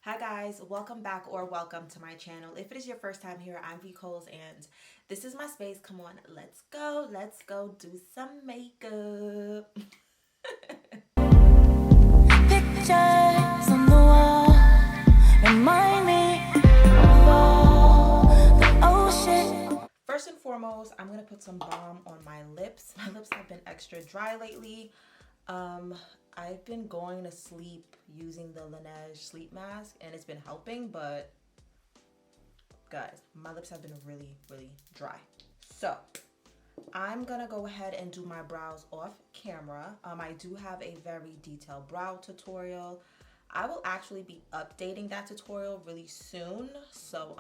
Hi guys, welcome back or welcome to my channel. If it is your first time here, I'm V Coles and this is my space. Come on, let's go do some makeup. Pictures on the wall remind me of all the ocean. First and foremost, I'm gonna put some balm on my lips. My lips have been extra dry lately. I've been going to sleep using the Laneige sleep mask and it's been helping, but guys, my lips have been really dry. So I'm gonna go ahead and do my brows off camera. I do have a very detailed brow tutorial. I will actually be updating that tutorial really soon. So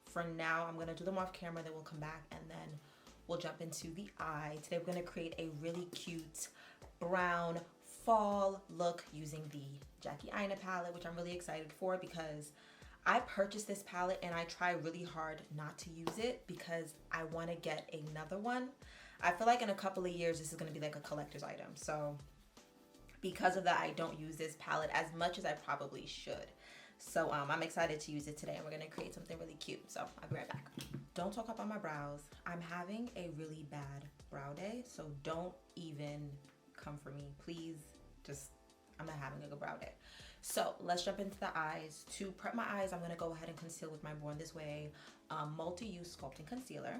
for now, I'm gonna do them off camera, then we'll come back and then we'll jump into the eye. Today we're gonna create a really cute brown fall look using the Jackie Aina palette, which I'm really excited for because I purchased this palette and I try really hard not to use it because I want to get another one. I feel like in a couple of years this is going to be like a collector's item. So because of that, I don't use this palette as much as I probably should. So I'm excited to use it today and we're going to create something really cute. So I'll be right back. Don't talk about my brows. I'm having a really bad brow day, so don't even come for me, please. I'm not having a good brow day. So let's jump into the eyes. To prep my eyes, I'm gonna go ahead and conceal with my Born This Way multi-use sculpting concealer.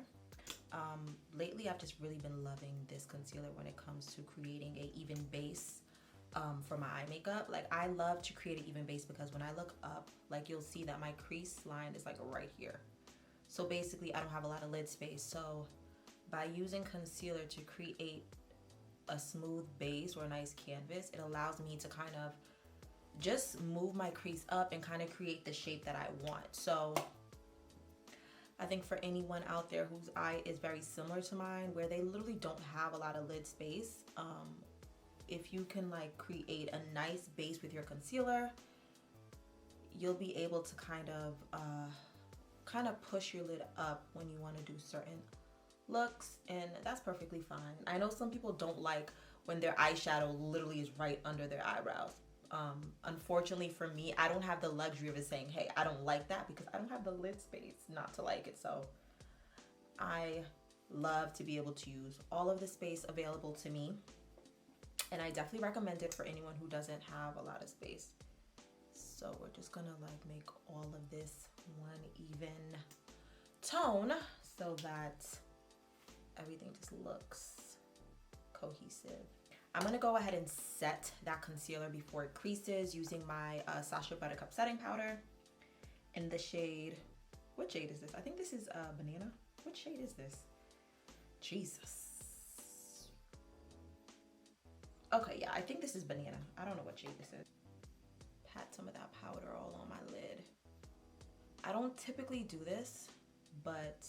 Lately, I've just really been loving this concealer when it comes to creating a even base for my eye makeup. Like, I love to create an even base because when I look up, like, you'll see that my crease line is like right here. So basically, I don't have a lot of lid space. So by using concealer to create a smooth base or a nice canvas, it allows me to kind of just move my crease up and kind of create the shape that I want. So I think for anyone out there whose eye is very similar to mine, where they literally don't have a lot of lid space, if you can like create a nice base with your concealer, you'll be able to kind of push your lid up when you want to do certain looks, and that's perfectly fine. I know some people don't like when their eyeshadow literally is right under their eyebrows. Unfortunately for me, I don't have the luxury of it saying, hey, I don't like that, because I don't have the lid space not to like it. So I love to be able to use all of the space available to me, and I definitely recommend it for anyone who doesn't have a lot of space. So we're just gonna like make all of this one even tone so that everything just looks cohesive. I'm gonna go ahead and set that concealer before it creases using my Sacha Buttercup setting powder in the shade, what shade is this? I think this is Banana. What shade is this? Jesus. Okay, yeah, I think this is Banana. I don't know what shade this is. Pat some of that powder all on my lid. I don't typically do this, but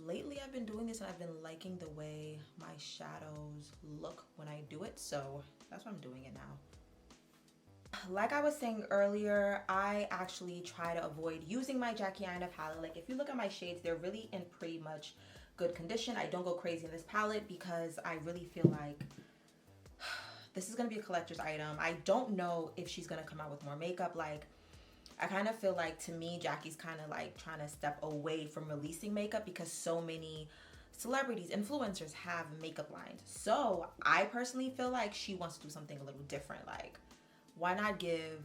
lately I've been doing this and I've been liking the way my shadows look when I do it, so that's why I'm doing it now. Like I was saying earlier, I actually try to avoid using my Jackie Aina palette. Like, if you look at my shades, they're really in pretty much good condition. I don't go crazy in this palette because I really feel like this is gonna be a collector's item. I don't know if she's gonna come out with more makeup. Like, I kind of feel like, to me, Jackie's kind of like trying to step away from releasing makeup because so many celebrities, influencers have makeup lines. So I personally feel like she wants to do something a little different. Like, why not give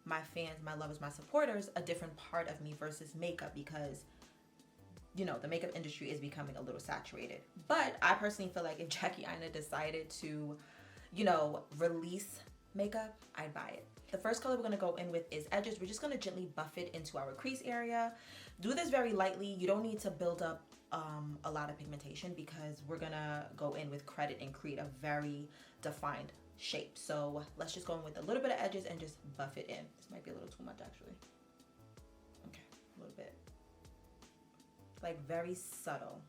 my fans, my lovers, my supporters a different part of me versus makeup? Because, you know, the makeup industry is becoming a little saturated. But I personally feel like if Jackie Aina decided to, you know, release makeup, I'd buy it. The first color we're going to go in with is Edges. We're just going to gently buff it into our crease area. Do this very lightly. You don't need to build up a lot of pigmentation because we're going to go in with Credit and create a very defined shape. So let's just go in with a little bit of Edges and just buff it in. This might be a little too much, actually. Okay, a little bit. Like, very subtle.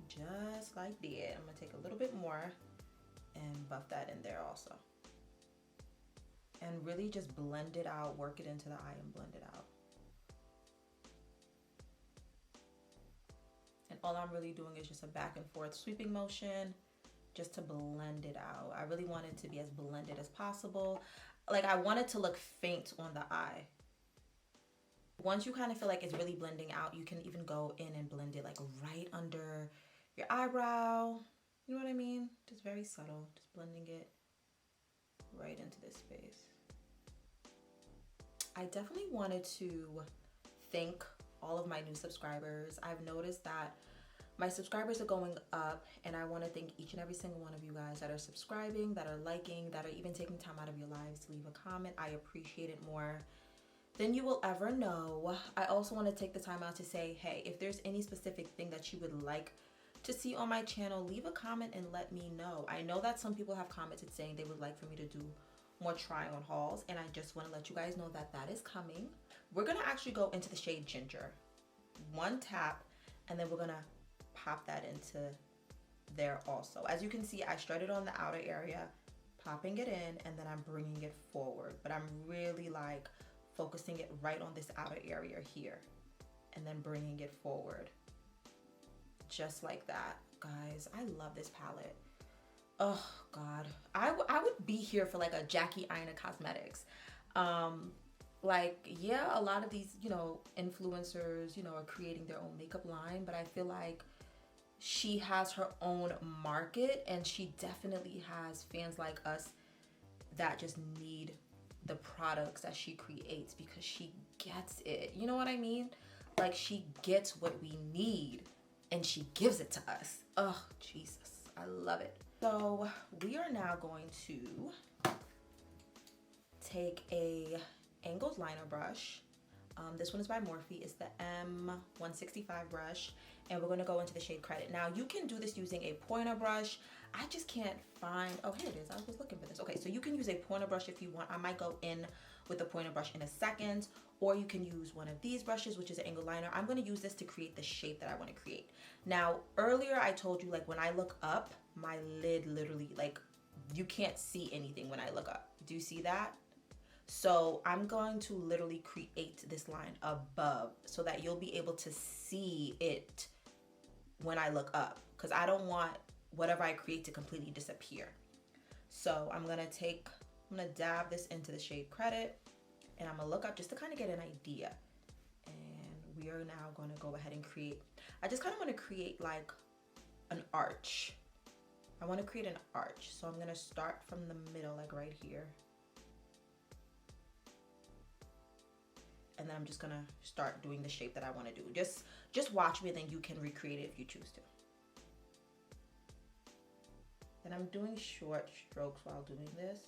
Just like that. I'm going to take a little bit more and buff that in there also, and really just blend it out, work it into the eye and blend it out. And all I'm really doing is just a back and forth sweeping motion just to blend it out. I really want it to be as blended as possible. Like, I want it to look faint on the eye. Once you kind of feel like it's really blending out, you can even go in and blend it like right under your eyebrow. You know what I mean? Just very subtle, just blending it right into this space. I definitely wanted to thank all of my new subscribers. I've noticed that my subscribers are going up, and I want to thank each and every single one of you guys that are subscribing, that are liking, that are even taking time out of your lives to leave a comment. I appreciate it more than you will ever know. I also want to take the time out to say, hey, if there's any specific thing that you would like to see on my channel, leave a comment and let me know. I know that some people have commented saying they would like for me to do more try on hauls, and I just want to let you guys know that that is coming. We're gonna actually go into the shade Ginger, one tap, and then we're gonna pop that into there also. As you can see, I started on the outer area, popping it in, and then I'm bringing it forward, but I'm really like focusing it right on this outer area here, and then bringing it forward just like that. Guys, I love this palette. Oh God, I would be here for like a Jackie Aina Cosmetics. Like, yeah, a lot of these, you know, influencers, you know, are creating their own makeup line, but I feel like she has her own market, and she definitely has fans like us that just need the products that she creates because she gets it. You know what I mean? Like, she gets what we need and she gives it to us. Oh, Jesus, I love it. So we are now going to take a angled liner brush. This one is by Morphe. It's the M165 brush, and we're going to go into the shade Credit. Now, you can do this using a pointer brush. I just can't find, oh, here it is. I was looking for this. Okay, so you can use a pointer brush if you want. I might go in with a pointer brush in a second, or you can use one of these brushes, which is an angled liner. I'm going to use this to create the shape that I want to create. Now, earlier I told you, like, when I look up, my lid literally, like, you can't see anything when I look up. Do you see that? So I'm going to literally create this line above so that you'll be able to see it when I look up, because I don't want whatever I create to completely disappear. So I'm gonna dab this into the shade Credit, and I'm gonna look up just to kind of get an idea. And we are now gonna go ahead and create, I just kind of want to create like an arch. I want to create an arch. So I'm gonna start from the middle, like right here. And then I'm just gonna start doing the shape that I want to do. Just watch me, and then you can recreate it if you choose to. And I'm doing short strokes while doing this.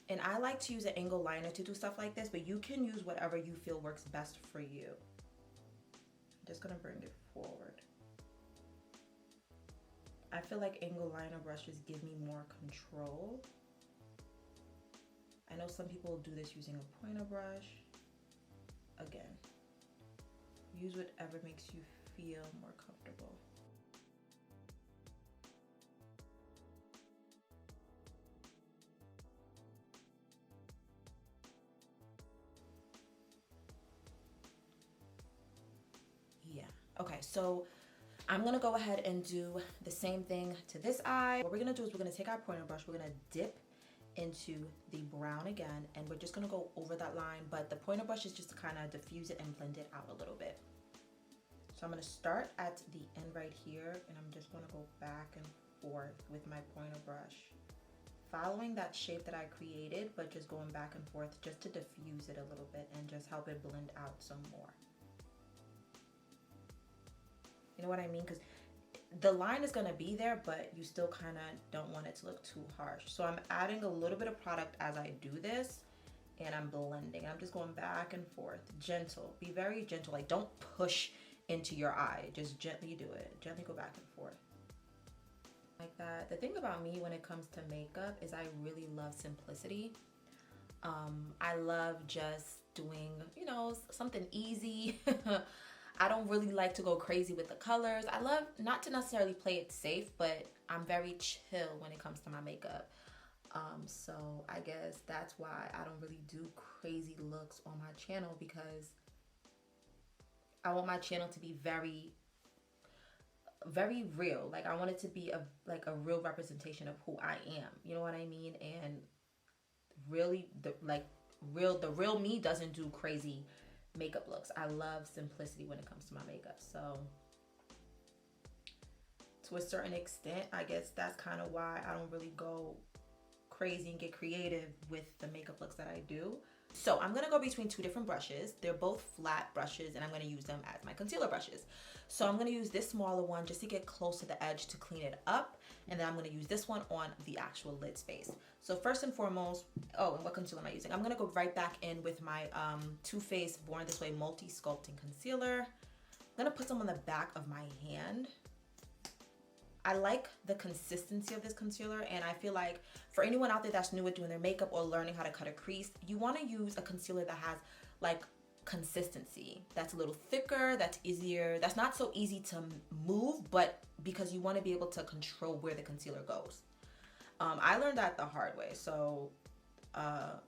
And I like to use an angled liner to do stuff like this, but you can use whatever you feel works best for you. I'm just gonna bring it forward. I feel like angled liner brushes give me more control. I know some people do this using a pointer brush. Again, use whatever makes you feel more comfortable. Yeah, okay, so I'm gonna go ahead and do the same thing to this eye. What we're gonna do is we're gonna take our pointer brush, we're gonna dip into the brown again, and we're just gonna go over that line, but the pointer brush is just to kind of diffuse it and blend it out a little bit. So I'm gonna start at the end right here, and I'm just gonna go back and forth with my pointer brush, following that shape that I created, but just going back and forth just to diffuse it a little bit and just help it blend out some more. You know what I mean? Because the line is gonna be there, but you still kind of don't want it to look too harsh. So I'm adding a little bit of product as I do this, and I'm blending. I'm just going back and forth, gentle. Be very gentle. Like, don't push into your eye. Just gently do it. Gently go back and forth. Like that. The thing about me when it comes to makeup is I really love simplicity. I love just doing, you know, something easy. I don't really like to go crazy with the colors. I love not to necessarily play it safe, but I'm very chill when it comes to my makeup. So I guess that's why I don't really do crazy looks on my channel, because I want my channel to be very, very real. Like I want it to be a real representation of who I am. You know what I mean? And really, the real me doesn't do crazy makeup looks. I love simplicity when it comes to my makeup. So to a certain extent, I guess that's kind of why I don't really go crazy and get creative with the makeup looks that I do. So I'm gonna go between two different brushes. They're both flat brushes and I'm gonna use them as my concealer brushes. So I'm gonna use this smaller one just to get close to the edge to clean it up. And then I'm gonna use this one on the actual lid space. So first and foremost, oh, and what concealer am I using? I'm gonna go right back in with my Too Faced Born This Way Multi Sculpting Concealer. I'm gonna put some on the back of my hand. I like the consistency of this concealer, and I feel like for anyone out there that's new at doing their makeup or learning how to cut a crease, you want to use a concealer that has like consistency, that's a little thicker, that's easier, that's not so easy to move, but because you want to be able to control where the concealer goes. I learned that the hard way, so I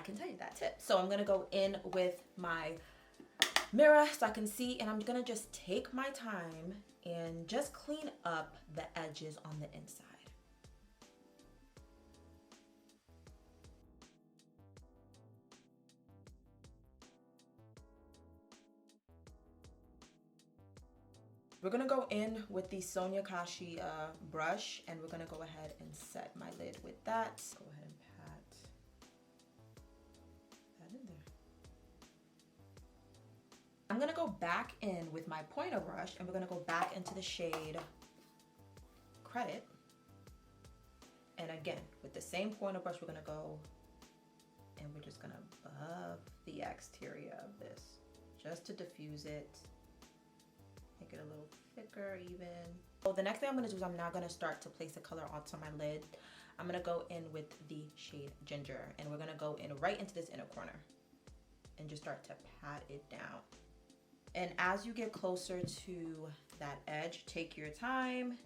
can tell you that tip. So I'm gonna go in with my mirror so I can see, and I'm gonna just take my time and just clean up the edges on the inside. We're gonna go in with the Sonia Kashi brush, and we're gonna go ahead and set my lid with that. Go ahead and pat that in there. I'm gonna go back in with my pointer brush, and we're gonna go back into the shade Credit. And again, with the same pointer brush, we're gonna go and we're just gonna buff the exterior of this just to diffuse it, make it a little thicker even. So the next thing I'm gonna do is I'm now gonna start to place the color onto my lid. I'm gonna go in with the shade Ginger, and we're gonna go in right into this inner corner and just start to pat it down. And as you get closer to that edge, take your time.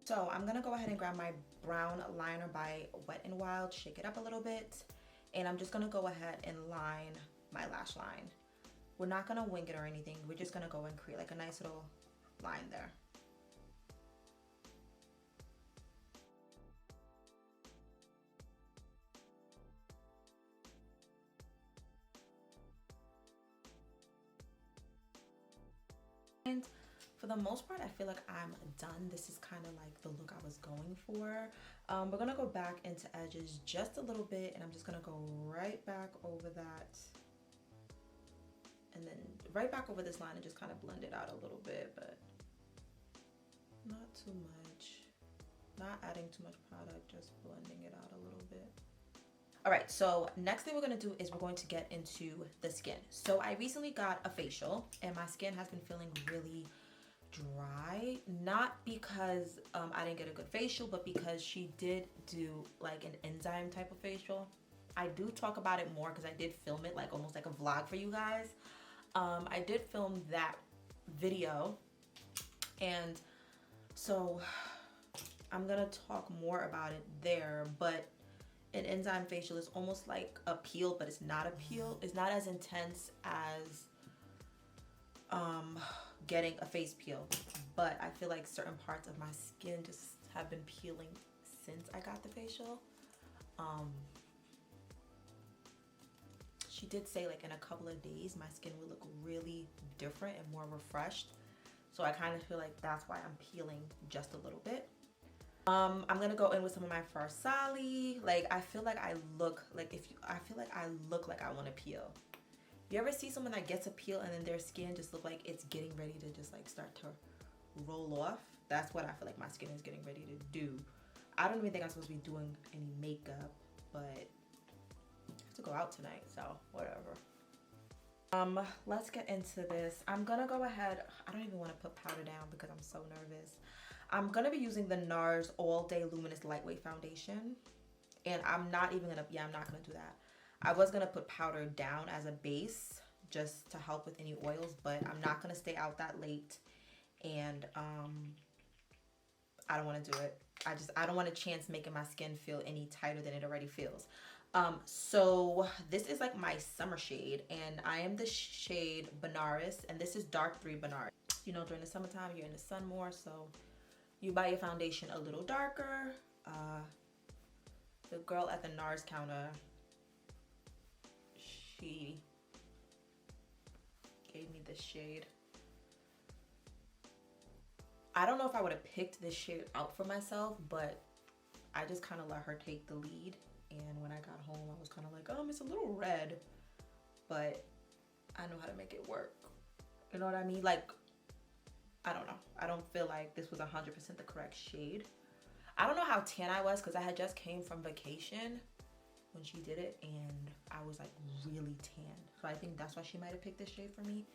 So I'm gonna go ahead and grab my brown liner by Wet n Wild, shake it up a little bit, and I'm just gonna go ahead and line my lash line. We're not gonna wing it or anything. We're just gonna go and create like a nice little line there. And for the most part, I feel like I'm done. This is kind of like the look I was going for. We're gonna go back into edges just a little bit, and I'm just gonna go right back over that, and then right back over this line and just kind of blend it out a little bit, but not too much. Not adding too much product, just blending it out a little bit. All right, so next thing we're gonna do is we're going to get into the skin. So I recently got a facial, and my skin has been feeling really dry, not because I didn't get a good facial, but because she did do like an enzyme type of facial. I do talk about it more because I did film it like almost like a vlog for you guys. I did film that video, and so I'm gonna talk more about it there. But an enzyme facial is almost like a peel, but it's not a peel. It's not as intense as getting a face peel, but I feel like certain parts of my skin just have been peeling since I got the facial. She did say like in a couple of days my skin will look really different and more refreshed, so I kind of feel like that's why I'm peeling just a little bit. I'm gonna go in with some of my Farsali. Like I feel like I look like I want to peel. You ever see someone that gets a peel and then their skin just look like it's getting ready to just like start to roll off? That's what I feel like my skin is getting ready to do. I don't even think I'm supposed to be doing any makeup, but I have to go out tonight, so whatever. Let's get into this. I'm gonna go ahead. I don't even want to put powder down because I'm so nervous. I'm gonna be using the NARS All Day Luminous Lightweight Foundation, and I'm not gonna do that. I was gonna put powder down as a base just to help with any oils, but I'm not gonna stay out that late, and I don't want to do it. I don't want to chance making my skin feel any tighter than it already feels. So this is like my summer shade, and I am the shade Benares, and this is dark 3 Benares. You know, during the summertime, you're in the sun more, so you buy your foundation a little darker. The girl at the NARS counter, she gave me this shade. I don't know if I would have picked this shade out for myself, but I just kind of let her take the lead. And when I got home, I was kind of like, it's a little red, but I know how to make it work. You know what I mean? Like, I don't know. I don't feel like this was 100% the correct shade. I don't know how tan I was because I had just came from vacation when she did it, and I was like really tan. So I think that's why she might have picked this shade for me.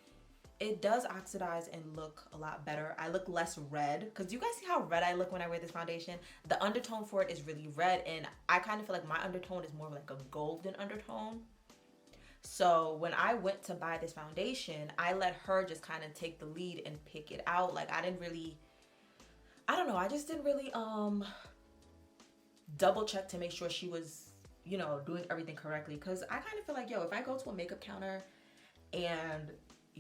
It does oxidize and look a lot better. I look less red, because you guys see how red I look when I wear this foundation? The undertone for it is really red, and I kind of feel like my undertone is more like a golden undertone. So when I went to buy this foundation, I let her just kind of take the lead and pick it out. Like, I didn't really, I don't know, I just didn't really double check to make sure she was, you know, doing everything correctly. Because I kind of feel like, yo, if I go to a makeup counter and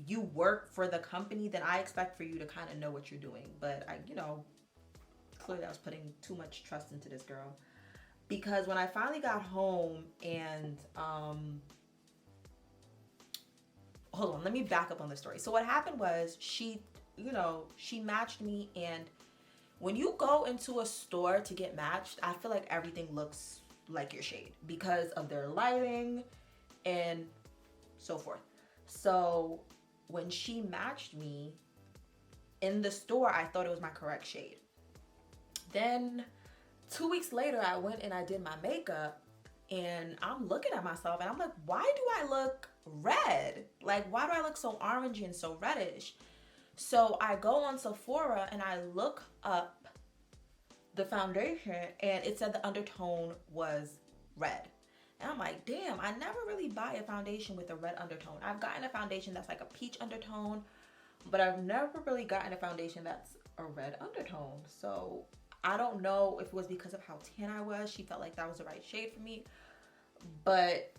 you work for the company, then I expect for you to kind of know what you're doing. But I, you know, clearly I was putting too much trust into this girl. Because when I finally got home and hold on, let me back up on the story. So what happened was she, you know, she matched me, and when you go into a store to get matched, I feel like everything looks like your shade because of their lighting and so forth. So when she matched me in the store, I thought it was my correct shade. Then 2 weeks later, I went and I did my makeup, and I'm looking at myself and I'm like, why do I look red? Like, why do I look so orangey and so reddish? So I go on Sephora and I look up the foundation, and it said the undertone was red. And I'm like, damn, I never really buy a foundation with a red undertone. I've gotten a foundation that's like a peach undertone, but I've never really gotten a foundation that's a red undertone. So I don't know if it was because of how tan I was. She felt like that was the right shade for me. But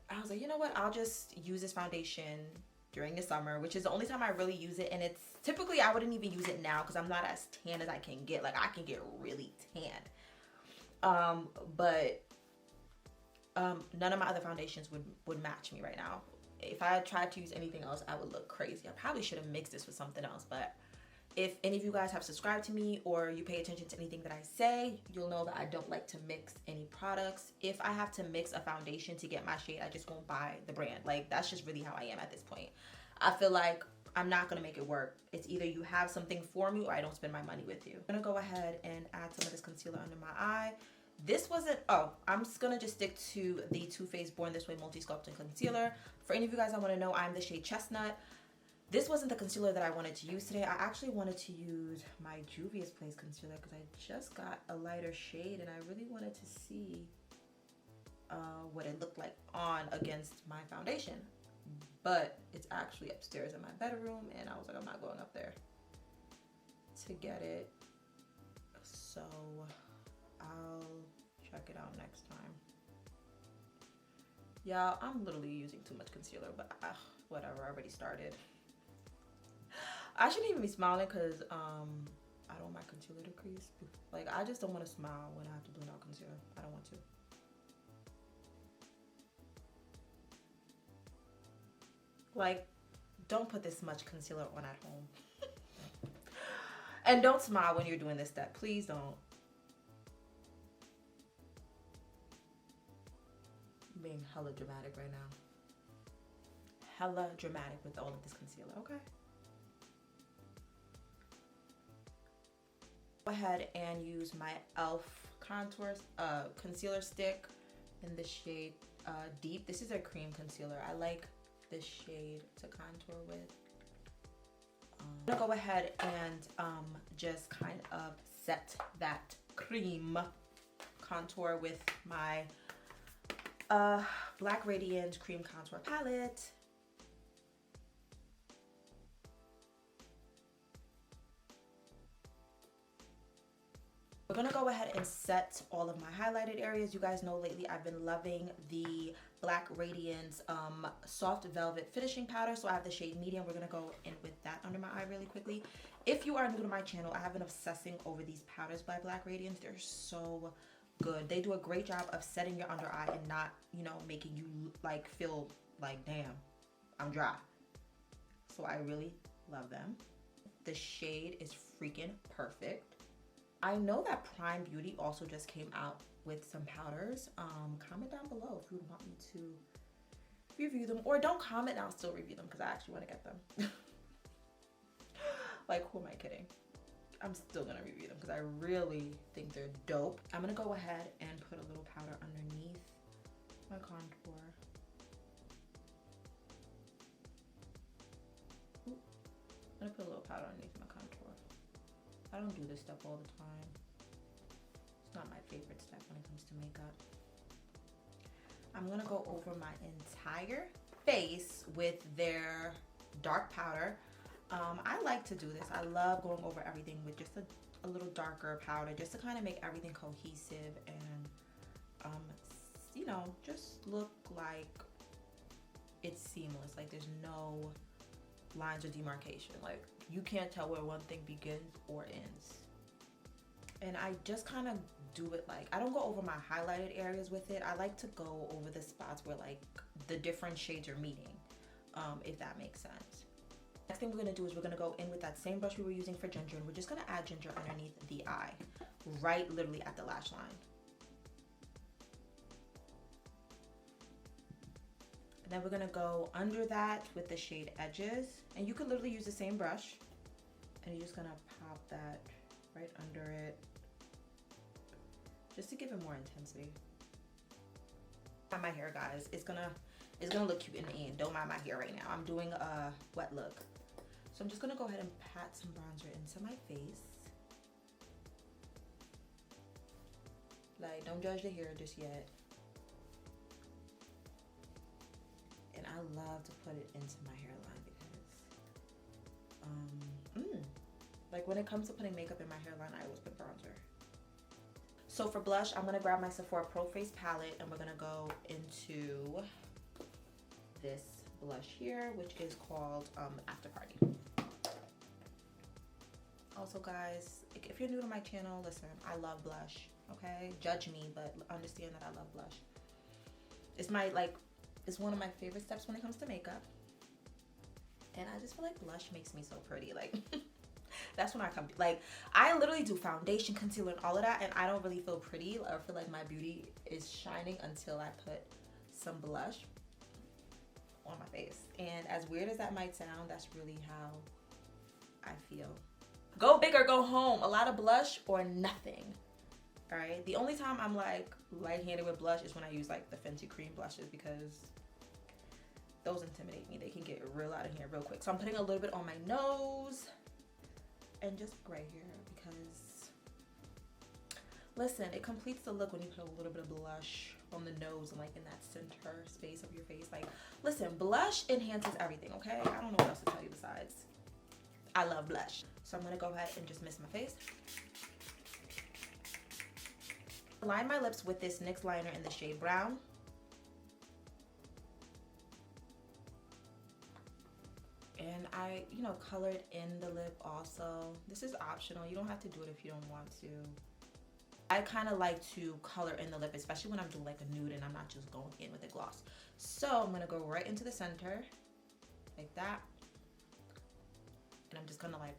I was like, you know what? I'll just use this foundation during the summer, which is the only time I really use it. And it's typically, I wouldn't even use it now because I'm not as tan as I can get. Like, I can get really tan. But none of my other foundations would match me right now. If I tried to use anything else, I would look crazy. I probably should have mixed this with something else, but if any of you guys have subscribed to me or you pay attention to anything that I say, you'll know that I don't like to mix any products. If I have to mix a foundation to get my shade, I just won't buy the brand. Like, that's just really how I am at this point. I feel like I'm not gonna make it work. It's either you have something for me or I don't spend my money with you. I'm gonna go ahead and add some of this concealer under my eye. This wasn't, I'm just gonna just stick to the Too Faced Born This Way Multi-Sculpting Concealer. For any of you guys that wanna know, I'm the shade Chestnut. This wasn't the concealer that I wanted to use today. I actually wanted to use my Juvia's Place concealer because I just got a lighter shade and I really wanted to see what it looked like on against my foundation. But it's actually upstairs in my bedroom, and I was like, I'm not going up there to get it. So I'll check it out next time. Yeah, I'm literally using too much concealer, but whatever, I already started. I shouldn't even be smiling because I don't want my concealer to crease. Like, I just don't want to smile when I have to blend out concealer. I don't want to. Like, don't put this much concealer on at home. And don't smile when you're doing this step. Please don't. I'm being hella dramatic right now. Hella dramatic with all of this concealer, okay? Go ahead and use my e.l.f. concealer stick in the shade Deep. This is a cream concealer. I like this shade to contour with. I'm gonna go ahead and just kind of set that cream contour with my Black Radiant Cream Contour Palette. gonna go ahead and set all of my highlighted areas. You guys know lately I've been loving the Black Radiance soft velvet finishing powder. So I have the shade medium. We're gonna go in with that under my eye really quickly. If you are new to my channel, I have been obsessing over these powders by Black Radiance. They're so good. They do a great job of setting your under eye and not, you know, making you like feel like, damn, I'm dry. So I really love them. The shade is freaking perfect. I know that Prime Beauty also just came out with some powders. Comment down below if you would want me to review them, or don't comment and I'll still review them because I actually want to get them. Like, who am I kidding? I'm still gonna review them because I really think they're dope. I'm gonna go ahead and put a little powder underneath my contour. Ooh. I'm gonna put a little powder underneath my contour. I don't do this step all the time. It's not my favorite step when it comes to makeup. I'm gonna go over my entire face with their dark powder. I like to do this. I love going over everything with just a little darker powder just to kind of make everything cohesive and, you know, just look like it's seamless. Like there's no lines of demarcation. Like you can't tell where one thing begins or ends. And I just kind of do it like, I don't go over my highlighted areas with it. I like to go over the spots where like the different shades are meeting, if that makes sense. Next thing we're gonna do is we're gonna go in with that same brush we were using for ginger, and we're just gonna add ginger underneath the eye, right literally at the lash line. And then we're gonna go under that with the shade Edges, and you could literally use the same brush, and you're just gonna pop that right under it, just to give it more intensity. Mind my hair, guys. It's gonna look cute in the end. Don't mind my hair right now. I'm doing a wet look. So I'm just gonna go ahead and pat some bronzer into my face. Like, don't judge the hair just yet. And I love to put it into my hairline because, like when it comes to putting makeup in my hairline, I always put bronzer. So for blush, I'm gonna grab my Sephora Pro Face palette and we're gonna go into this blush here, which is called After Party. Also guys, if you're new to my channel, listen, I love blush, okay? Judge me, but understand that I love blush. It's my, like, it's one of my favorite steps when it comes to makeup. And I just feel like blush makes me so pretty. Like, that's when I come, like, I literally do foundation, concealer, and all of that, and I don't really feel pretty or feel like my beauty is shining until I put some blush on my face. And as weird as that might sound, that's really how I feel. Go big or go home. A lot of blush or nothing. All right. The only time I'm like light-handed with blush is when I use like the Fenty cream blushes, because those intimidate me. They can get real out of here real quick. So I'm putting a little bit on my nose and just right here because, listen, it completes the look when you put a little bit of blush on the nose and like in that center space of your face. Like, listen, blush enhances everything, okay? I don't know what else to tell you besides I love blush. So I'm gonna go ahead and just mist my face. Line my lips with this NYX liner in the shade Brown. And I, you know, colored in the lip also. This is optional. You don't have to do it if you don't want to. I kind of like to color in the lip, especially when I'm doing like a nude and I'm not just going in with a gloss. So I'm gonna go right into the center, like that. And I'm just gonna like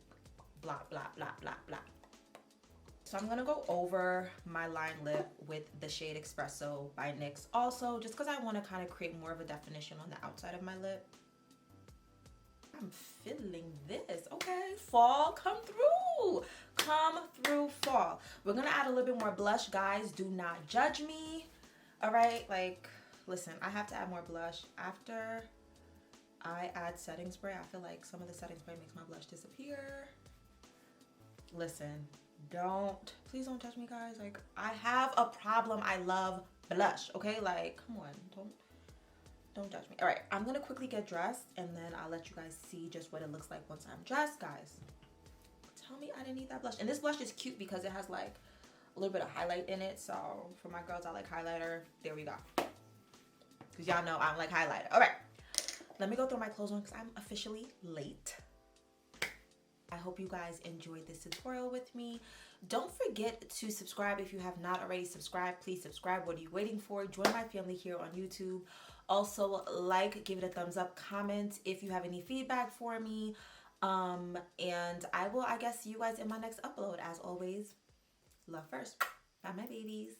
blot, blot, blot, blot, blot. So I'm gonna go over my lined lip with the shade Espresso by NYX also, just because I want to kind of create more of a definition on the outside of my lip. I'm feeling this, okay? Fall, come through. Come through, fall. We're gonna add a little bit more blush, guys. Do not judge me, all right? Like, listen, I have to add more blush. After I add setting spray, I feel like some of the setting spray makes my blush disappear. Listen, please don't judge me, guys. Like, I have a problem. I love blush, okay? Like, come on, don't judge me. All right, I'm gonna quickly get dressed and then I'll let you guys see just what it looks like once I'm dressed, guys. Tell me I didn't need that blush. And this blush is cute because it has like a little bit of highlight in it. So for my girls, I like highlighter. There we go. Because y'all know I don't like highlighter. All right. Let me go throw my clothes on because I'm officially late. I hope you guys enjoyed this tutorial with me. Don't forget to subscribe if you have not already subscribed. Please subscribe. What are you waiting for? Join my family here on YouTube. Also, like, give it a thumbs up, comment if you have any feedback for me. And I will, I guess, see you guys in my next upload. As always, love first. Bye, my babies.